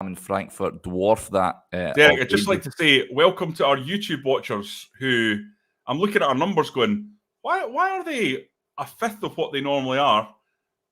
in Frankfurt dwarf that. Derek, I'd just like to say welcome to our YouTube watchers who I'm looking at our numbers going, why are they a fifth of what they normally are?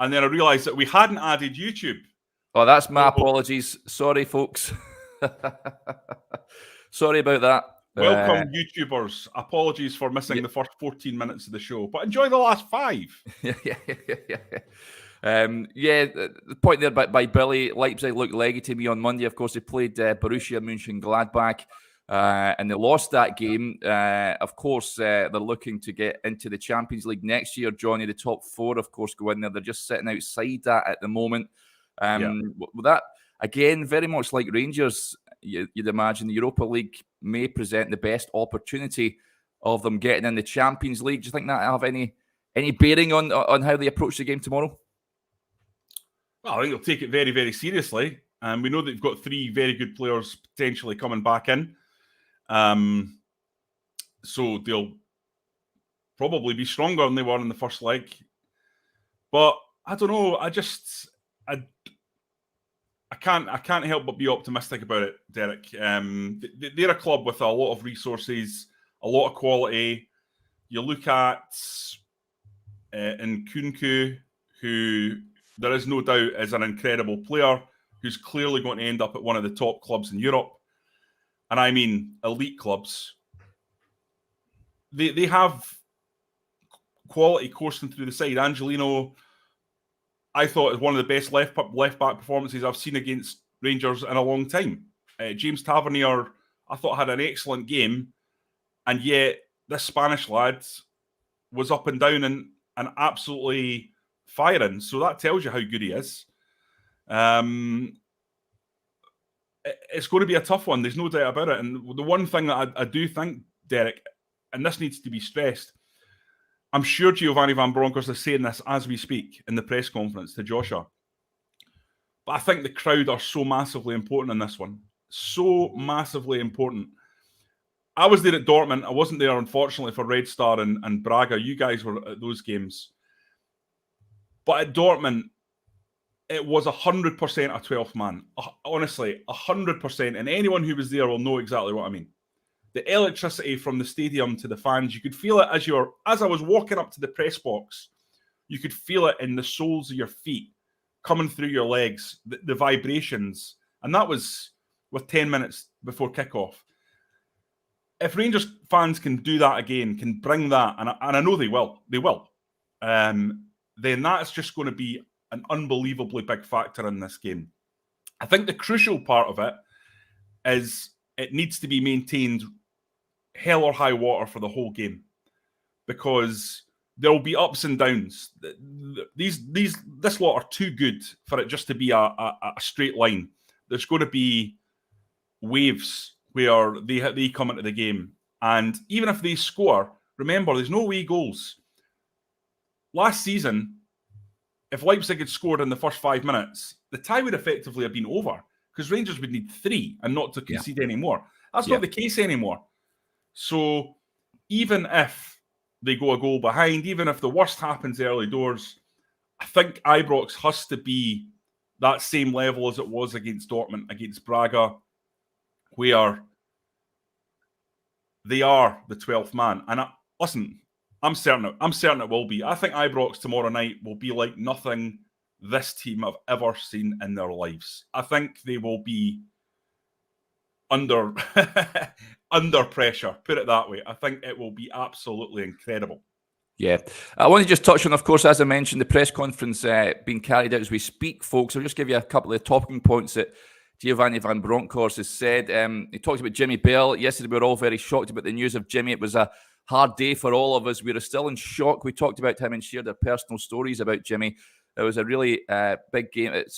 And then I realised that we hadn't added YouTube. Oh, that's my apologies. Sorry, folks. Sorry about that. Welcome, YouTubers. Apologies for missing the first 14 minutes of the show, but enjoy the last 5. The point there by Billy, Leipzig looked leggy to me on Monday. Of course, they played Borussia Mönchengladbach and they lost that game. Of course, they're looking to get into the Champions League next year. Johnny, the top 4, of course, go in there. They're just sitting outside that at the moment. With that, again, very much like Rangers, you'd imagine the Europa League may present the best opportunity of them getting in the Champions League. Do you think that have any bearing on how they approach the game tomorrow? Well, I think they'll take it very, very seriously. And we know that they've got 3 very good players potentially coming back in. So they'll probably be stronger than they were in the first leg. But I don't know. I can't help but be optimistic about it, Derek. They're a club with a lot of resources, a lot of quality. You look at Nkunku, who there is no doubt is an incredible player, who's clearly going to end up at one of the top clubs in Europe. And I mean elite clubs. They have quality coursing through the side. Angelino, I thought, is one of the best left back performances I've seen against Rangers in a long time. James Tavernier, I thought, had an excellent game, and yet this Spanish lad was up and down and absolutely firing. So that tells you how good he is. It's going to be a tough one. There's no doubt about it. And the one thing that I do think, Derek, and this needs to be stressed, I'm sure Giovanni Van Bronckhorst is saying this as we speak in the press conference to Joshua. But I think the crowd are so massively important in this one. So massively important. I was there at Dortmund. I wasn't there, unfortunately, for Red Star and Braga. You guys were at those games. But at Dortmund, it was 100% a 12th man. Honestly, 100%. And anyone who was there will know exactly what I mean. The electricity from the stadium to the fans, you could feel it as I was walking up to the press box. You could feel it in the soles of your feet, coming through your legs, the vibrations. And that was with 10 minutes before kickoff. If Rangers fans can do that again, can bring that, and I know they will, then that's just going to be an unbelievably big factor in this game. I think the crucial part of it is it needs to be maintained hell or high water for the whole game, because there will be ups and downs. This lot are too good for it just to be a straight line. There's going to be waves where they come into the game, and even if they score, remember there's no away goals. Last season, if Leipzig had scored in the first 5 minutes, the tie would effectively have been over, because Rangers would need 3 and not to concede any more. That's not the case anymore. So even if they go a goal behind, even if the worst happens early doors, I think Ibrox has to be that same level as it was against Dortmund, against Braga, where they are the 12th man. And listen, I'm certain it will be. I think Ibrox tomorrow night will be like nothing this team have ever seen in their lives. I think they will be under pressure, put it that way. I think it will be absolutely incredible. Yeah. I want to just touch on, of course, as I mentioned, the press conference being carried out as we speak, folks. I'll just give you a couple of talking points that Giovanni Van Bronckhorst has said. He talked about Jimmy Bell. Yesterday, we were all very shocked about the news of Jimmy. It was a hard day for all of us. We were still in shock. We talked about him and shared our personal stories about Jimmy. It was a really big game. It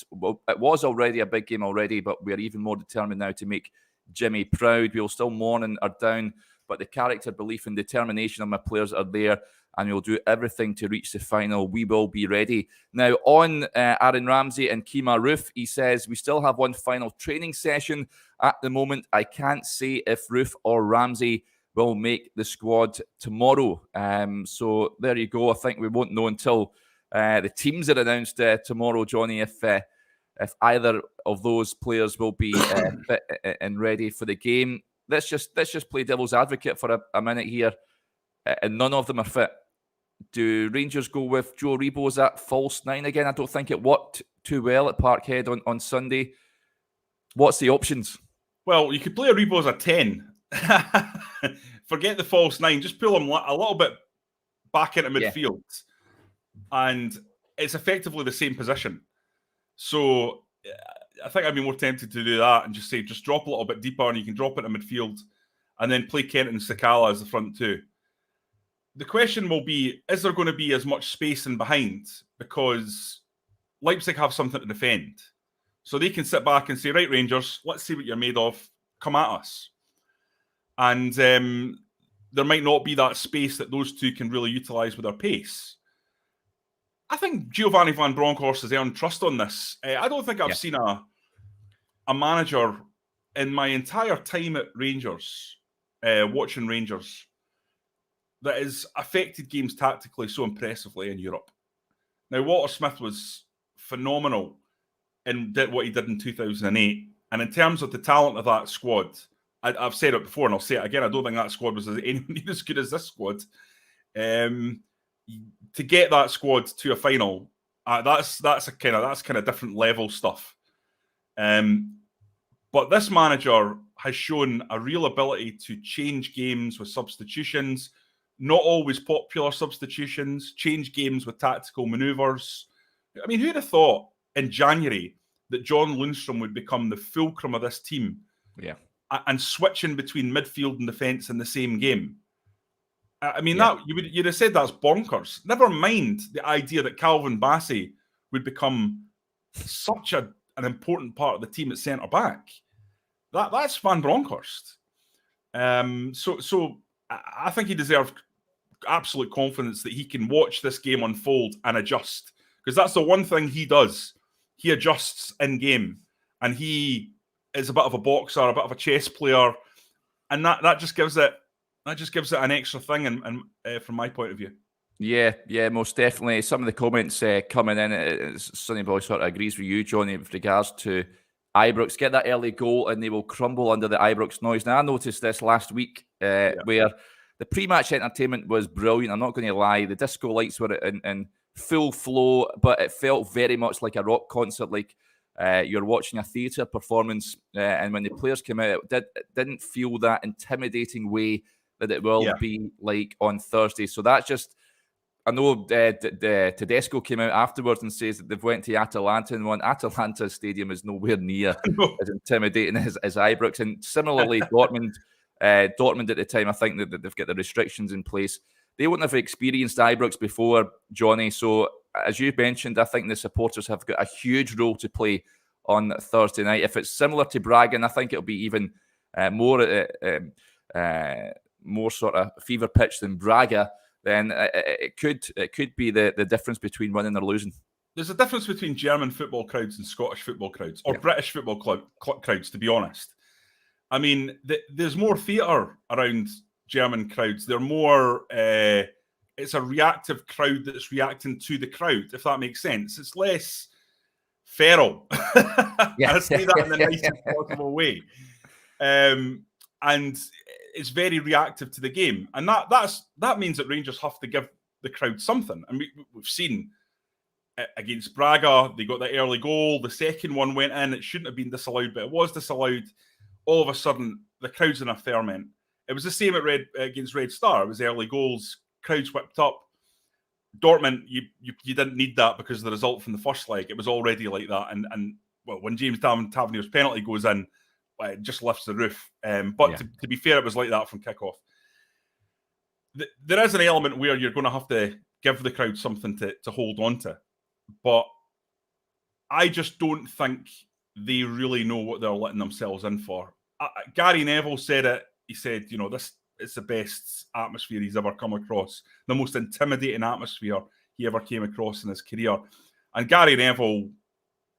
was already a big game already, but we're even more determined now to make Jimmy proud. We'll still mourn and are down, but the character, belief and determination of my players are there, and we'll do everything to reach the final. We will be ready. Now, on Aaron Ramsey and Kemar Roofe, he says, we still have one final training session at the moment. I can't say if Roofe or Ramsey will make the squad tomorrow. So there you go. I think we won't know until the teams are announced tomorrow, Johnny, if if either of those players will be fit and ready for the game. Let's just play devil's advocate for a minute here, and none of them are fit. Do Rangers go with Joe Rebo as that false 9 again? I don't think it worked too well at Parkhead on Sunday. What's the options? Well, you could play a Rebo as a 10. Forget the false 9. Just pull him a little bit back into midfield. And it's effectively the same position. So I think I'd be more tempted to do that and just drop a little bit deeper, and you can drop it in midfield and then play Kent and Sakala as the front two. The question will be, is there going to be as much space in behind? Because Leipzig have something to defend. So they can sit back and say, right, Rangers, let's see what you're made of. Come at us. And there might not be that space that those two can really utilise with their pace. I think Giovanni van Bronckhorst has earned trust on this. I don't think I've seen a manager in my entire time at Rangers, watching Rangers, that has affected games tactically so impressively in Europe. Now, Walter Smith was phenomenal in what he did in 2008. And in terms of the talent of that squad, I've said it before and I'll say it again, I don't think that squad was anywhere as good as this squad. To get that squad to a final, that's kind of different level stuff. But this manager has shown a real ability to change games with substitutions, not always popular substitutions, change games with tactical manoeuvres. I mean, who'd have thought in January that John Lundstrom would become the fulcrum of this team? Yeah. And switching between midfield and defence in the same game. I mean, that you'd have said that's bonkers. Never mind the idea that Calvin Bassey would become such an important part of the team at centre back. That's Van Bronckhorst. So I think he deserves absolute confidence that he can watch this game unfold and adjust, because that's the one thing he does. He adjusts in game, and he is a bit of a boxer, a bit of a chess player, and that just gives it an extra thing. And from my point of view. Yeah, most definitely. Some of the comments coming in, Sonny Boy sort of agrees with you, Johnny, with regards to Ibrox. Get that early goal and they will crumble under the Ibrox noise. Now, I noticed this last week where the pre-match entertainment was brilliant. I'm not going to lie. The disco lights were in full flow, but it felt very much like a rock concert, like you're watching a theatre performance. And when the players came out, it didn't feel that intimidating way that it will be like on Thursday. So that's just... I know Tedesco came out afterwards and says that they've went to Atalanta and won. Atalanta Stadium is nowhere near as intimidating as Ibrox. And similarly, Dortmund at the time, I think that they've got the restrictions in place. They wouldn't have experienced Ibrox before, Johnny. So as you mentioned, I think the supporters have got a huge role to play on Thursday night. If it's similar to Braga, I think it'll be even more sort of fever pitch than Braga, then it could be the difference between winning or losing. There's a difference between German football crowds and Scottish football crowds, or British football crowds, to be honest. I mean, there's more theatre around German crowds. They're more... it's a reactive crowd that's reacting to the crowd, if that makes sense. It's less feral. I say that in the nicest possible way. And it's very reactive to the game. And that means that Rangers have to give the crowd something. And we've seen against Braga, they got that early goal. The second one went in. It shouldn't have been disallowed, but it was disallowed. All of a sudden, the crowd's in a ferment. It was the same against Red Star. It was early goals, crowds whipped up. Dortmund, you didn't need that because of the result from the first leg. It was already like that. And well, when James Tavernier's penalty goes in, it just lifts the roof. But to be fair, it was like that from kickoff. There is an element where you're going to have to give the crowd something to hold on to. But I just don't think they really know what they're letting themselves in for. Gary Neville said it. He said, this is the best atmosphere he's ever come across, the most intimidating atmosphere he ever came across in his career. And Gary Neville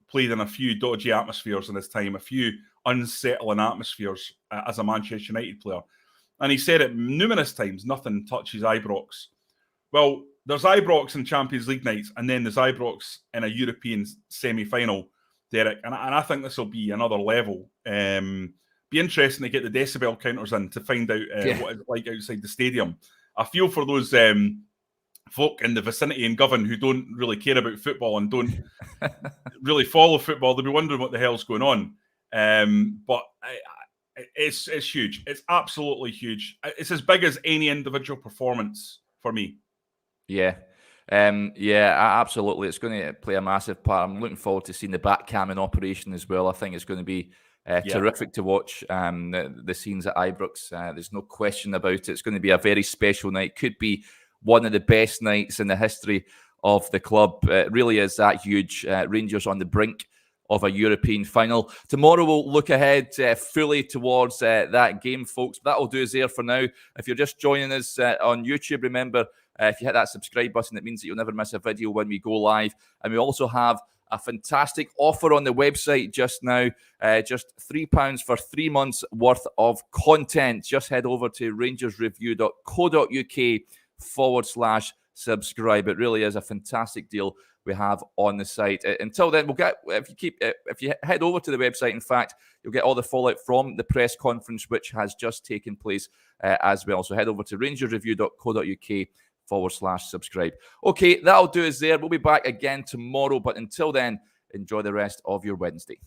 played in a few dodgy atmospheres in his time, a few unsettling atmospheres as a Manchester United player. And he said it numerous times, nothing touches Ibrox. Well, there's Ibrox in Champions League nights, and then there's Ibrox in a European semi-final. Derek, and I think this will be another level. Be interesting to get the decibel counters in to find out what it's like outside the stadium. I feel for those folk in the vicinity in Govan who don't really care about football and don't really follow football. They'll be wondering what the hell's going on. But it's huge. It's absolutely huge. It's as big as any individual performance for me. Yeah. Absolutely. It's going to play a massive part. I'm looking forward to seeing the back cam in operation as well. I think it's going to be terrific to watch the scenes at Ibrox. There's no question about it. It's going to be a very special night. Could be one of the best nights in the history of the club. It really is that huge. Rangers on the brink of a European final. Tomorrow we'll look ahead fully towards that game, folks. But that'll do us there for now. If you're just joining us on YouTube, remember, if you hit that subscribe button, it means that you'll never miss a video when we go live. And we also have a fantastic offer on the website just now. Just £3 for 3 months worth of content. Just head over to rangersreview.co.uk/subscribe. It really is a fantastic deal we have on the site. Until then, if you head over to the website, in fact, you'll get all the fallout from the press conference, which has just taken place as well. So head over to rangersreview.co.uk/subscribe. Okay, that'll do us there. We'll be back again tomorrow, but until then, enjoy the rest of your Wednesday.